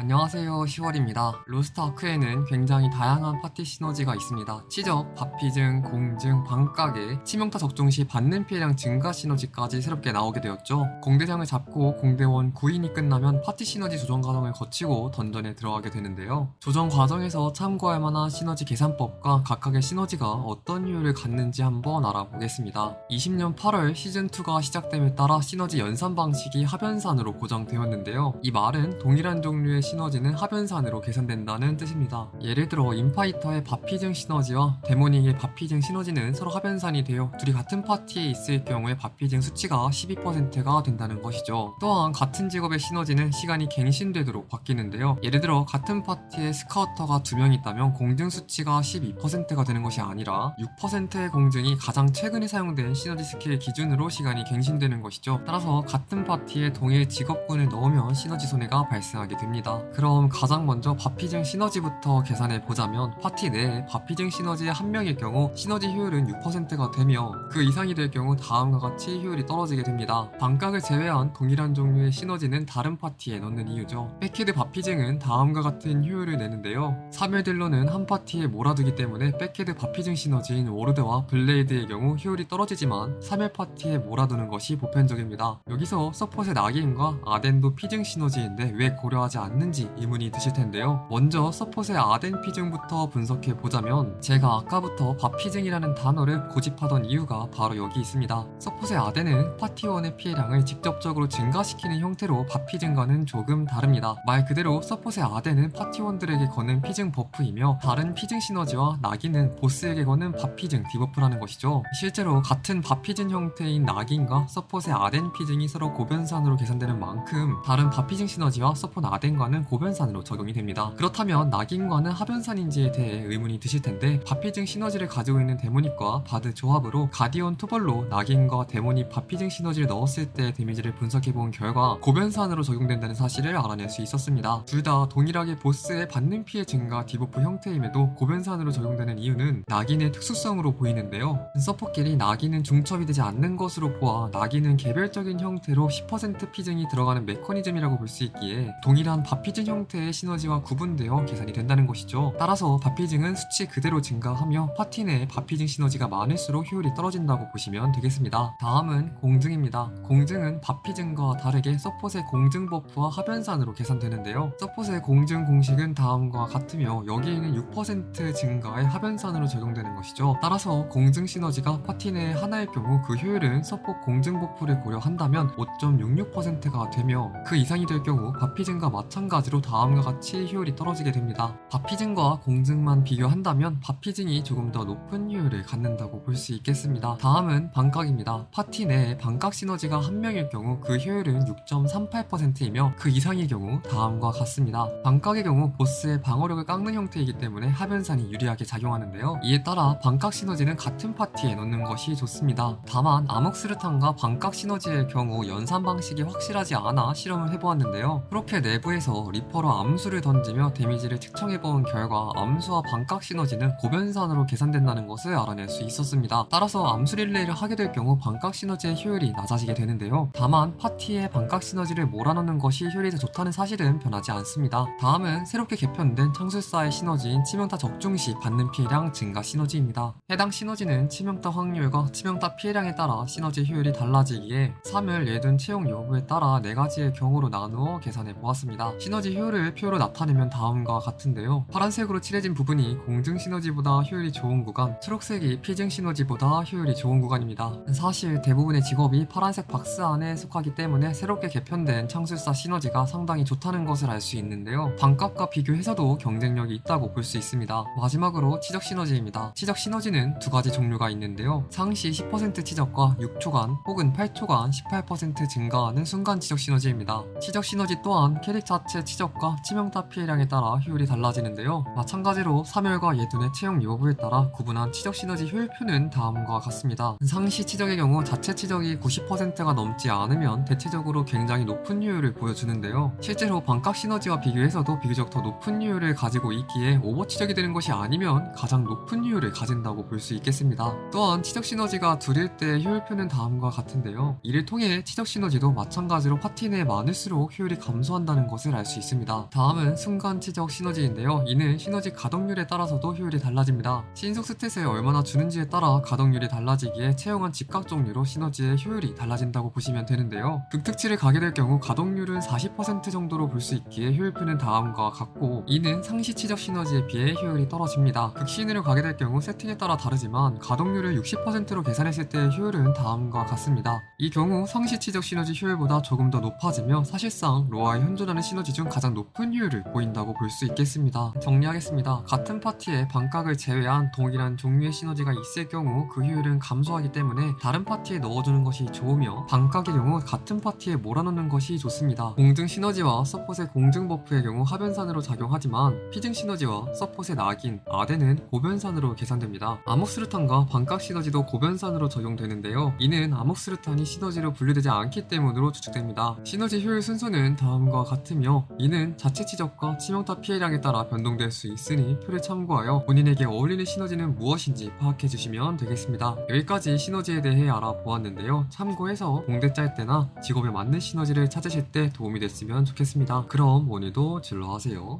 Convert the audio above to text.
안녕하세요, 10월입니다. 로스트아크에는 굉장히 다양한 파티 시너지가 있습니다. 치적, 바피증, 공증, 방각에 치명타 적중 시 받는 피해량 증가 시너지까지 새롭게 나오게 되었죠. 공대장을 잡고 공대원 9인이 끝나면 파티 시너지 조정 과정을 거치고 던전에 들어가게 되는데요. 조정 과정에서 참고할 만한 시너지 계산법과 각각의 시너지가 어떤 효율을 갖는지 한번 알아보겠습니다. 20년 8월 시즌2가 시작됨에 따라 시너지 연산 방식이 하변산으로 고정되었는데요. 이 말은 동일한 종류의 시너지는 하변산으로 계산된다는 뜻입니다. 예를 들어 인파이터의 바피증 시너지와 데모닉의 바피증 시너지는 서로 하변산이 되어 둘이 같은 파티에 있을 경우에 바피증 수치가 12%가 된다는 것이죠. 또한 같은 직업의 시너지는 시간이 갱신되도록 바뀌는데요. 예를 들어 같은 파티에 스카우터가 2명 있다면 공증 수치가 12%가 되는 것이 아니라 6%의 공증이 가장 최근에 사용된 시너지 스킬 기준으로 시간이 갱신되는 것이죠. 따라서 같은 파티에 동일 직업군을 넣으면 시너지 손해가 발생하게 됩니다. 그럼 가장 먼저 바피증 시너지부터 계산해 보자면 파티 내에 바피증 시너지의 한 명일 경우 시너지 효율은 6%가 되며 그 이상이 될 경우 다음과 같이 효율이 떨어지게 됩니다. 반각을 제외한 동일한 종류의 시너지는 다른 파티에 넣는 이유죠. 백헤드 바피증은 다음과 같은 효율을 내는데요. 사멸딜러는 한 파티에 몰아두기 때문에 백헤드 바피증 시너지인 워르드와 블레이드의 경우 효율이 떨어지지만 사멸 파티에 몰아두는 것이 보편적입니다. 여기서 서폿의 낙인과 아덴도 피증 시너지인데 왜 고려하지 않는지 의문이 드실 텐데요. 먼저 서폿의 아덴 피증부터 분석해 보자면 제가 아까부터 바피증이라는 단어를 고집하던 이유가 바로 여기 있습니다. 서폿의 아덴은 파티원의 피해량을 직접적으로 증가시키는 형태로 바피증과는 조금 다릅니다. 말 그대로 서폿의 아덴은 파티원들에게 거는 피증 버프이며 다른 피증 시너지와 낙인은 보스에게 거는 바피증 디버프라는 것이죠. 실제로 같은 바피증 형태인 낙인과 서폿의 아덴 피증이 서로 고변산으로 계산되는 만큼 다른 바피증 시너지와 서폿 아덴과는 고변산으로 적용이 됩니다. 그렇다면 낙인과는 하변산인지에 대해 의문이 드실 텐데 바피증 시너지를 가지고 있는 데모닉과 바드 조합으로 가디언 투벌로 낙인과 데모닉 바피증 시너지를 넣었을 때 데미지를 분석해본 결과 고변산으로 적용된다는 사실을 알아낼 수 있었습니다. 둘 다 동일하게 보스의 받는 피해 증가 디버프 형태임에도 고변산으로 적용되는 이유는 낙인의 특수성으로 보이는데요. 서폿끼리 낙인은 중첩이 되지 않는 것으로 보아 낙인은 개별적인 형태로 10% 피증이 들어가는 메커니즘이라고 볼 수 있기에 동일한 바피증 형태의 시너지와 구분되어 계산이 된다는 것이죠. 따라서 바피증은 수치 그대로 증가하며 파티 내에 바피증 시너지가 많을수록 효율이 떨어진다고 보시면 되겠습니다. 다음은 공증입니다. 공증은 바피증과 다르게 서폿의 공증 버프와 하변산으로 계산되는데요. 서폿의 공증 공식은 다음과 같으며 여기에는 6% 증가의 하변산으로 적용되는 것이죠. 따라서 공증 시너지가 파티 내에 하나일 경우 그 효율은 서폿 공증 버프를 고려한다면 5.66%가 되며 그 이상이 될 경우 바피증과 마찬가지로 다음과 같이 효율이 떨어지게 됩니다. 바피증과 공증만 비교한다면 바피증이 조금 더 높은 효율을 갖는다고 볼 수 있겠습니다. 다음은 반각입니다. 파티 내에 반각 시너지가 한 명일 경우 그 효율은 6.38%이며 그 이상의 경우 다음과 같습니다. 반각의 경우 보스의 방어력을 깎는 형태이기 때문에 하변산이 유리하게 작용하는데요. 이에 따라 반각 시너지는 같은 파티에 넣는 것이 좋습니다. 다만 암흑스르탄과 반각 시너지의 경우 연산 방식이 확실하지 않아 실험을 해보았는데요. 프로페 내부에서 리퍼로 암수를 던지며 데미지를 측정해본 결과 암수와 반각 시너지는 고변산으로 계산된다는 것을 알아낼 수 있었습니다. 따라서 암수 릴레이를 하게 될 경우 반각 시너지의 효율이 낮아지게 되는데요. 다만 파티에 반각 시너지를 몰아넣는 것이 효율이 더 좋다는 사실은 변하지 않습니다. 다음은 새롭게 개편된 창술사의 시너지인 치명타 적중 시 받는 피해량 증가 시너지입니다. 해당 시너지는 치명타 확률과 치명타 피해량에 따라 시너지 효율이 달라지기에 3을 예둔 채용 여부에 따라 4가지의 경우로 나누어 계산해 보았습니다. 시너지 효율을 표로 나타내면 다음과 같은데요. 파란색으로 칠해진 부분이 공증 시너지보다 효율이 좋은 구간, 초록색이 피증 시너지보다 효율이 좋은 구간입니다. 사실 대부분의 직업이 파란색 박스 안에 속하기 때문에 새롭게 개편된 창술사 시너지가 상당히 좋다는 것을 알 수 있는데요. 반값과 비교해서도 경쟁력이 있다고 볼 수 있습니다. 마지막으로 치적 시너지입니다. 치적 시너지는 2가지 종류가 있는데요. 상시 10% 치적과 6초간 혹은 8초간 18% 증가하는 순간 치적 시너지입니다. 치적 시너지 또한 캐릭 자체 치적과 치명타 피해량에 따라 효율이 달라지는데요. 마찬가지로 사멸과 예둔의 채용 여부에 따라 구분한 치적 시너지 효율표는 다음과 같습니다. 상시 치적의 경우 자체 치적이 90%가 넘지 않으면 대체적으로 굉장히 높은 효율을 보여주는데요. 실제로 반각 시너지와 비교해서도 비교적 더 높은 효율을 가지고 있기에 오버치적이 되는 것이 아니면 가장 높은 효율을 가진다고 볼 수 있겠습니다. 또한 치적 시너지가 둘일 때 효율표는 다음과 같은데요. 이를 통해 치적 시너지도 마찬가지로 파티 내에 많을수록 효율이 감소한다는 것을 알 수 있습니다. 다음은 순간 치적 시너지인데요. 이는 시너지 가동률에 따라서도 효율이 달라집니다. 신속 스탯을 얼마나 주는지에 따라 가동률이 달라지기에 채용한 집각 종류로 시너지의 효율이 달라진다고 보시면 되는데요. 극특치를 가게 될 경우 가동률은 40% 정도로 볼 수 있기에 효율표는 다음과 같고, 이는 상시 치적 시너지에 비해 효율이 떨어집니다. 극신으로 가게 될 경우 세팅에 따라 다르지만 가동률을 60%로 계산했을 때의 효율은 다음과 같습니다. 이 경우 상시 치적 시너지 효율보다 조금 더 높아지며 사실상 로아에 현존하는 시너지 중 가장 높은 효율을 보인다고 볼 수 있겠습니다. 정리하겠습니다. 같은 파티에 반각을 제외한 동일한 종류의 시너지가 있을 경우 그 효율은 감소하기 때문에 다른 파티에 넣어주는 것이 좋으며, 반각의 경우 같은 파티에 몰아넣는 것이 좋습니다. 공증 시너지와 서폿의 공증 버프의 경우 하변산으로 작용하지만 피증 시너지와 서폿의 낙인, 아대는 고변산으로 계산됩니다. 암흑수류탄과 반각 시너지도 고변산으로 적용되는데요. 이는 암흑수류탄이 시너지로 분류되지 않기 때문으로 추측됩니다. 시너지 효율 순서는 다음과 같으며, 이는 자체 치적과 치명타 피해량에 따라 변동될 수 있으니 표를 참고하여 본인에게 어울리는 시너지는 무엇인지 파악해 주시면 되겠습니다. 여기까지 시너지에 대해 알아보았는데요. 참고해서 공대 짤 때나 직업에 맞는 시너지를 찾으실 때 도움이 됐으면 좋겠습니다. 그럼 오늘도 진로하세요.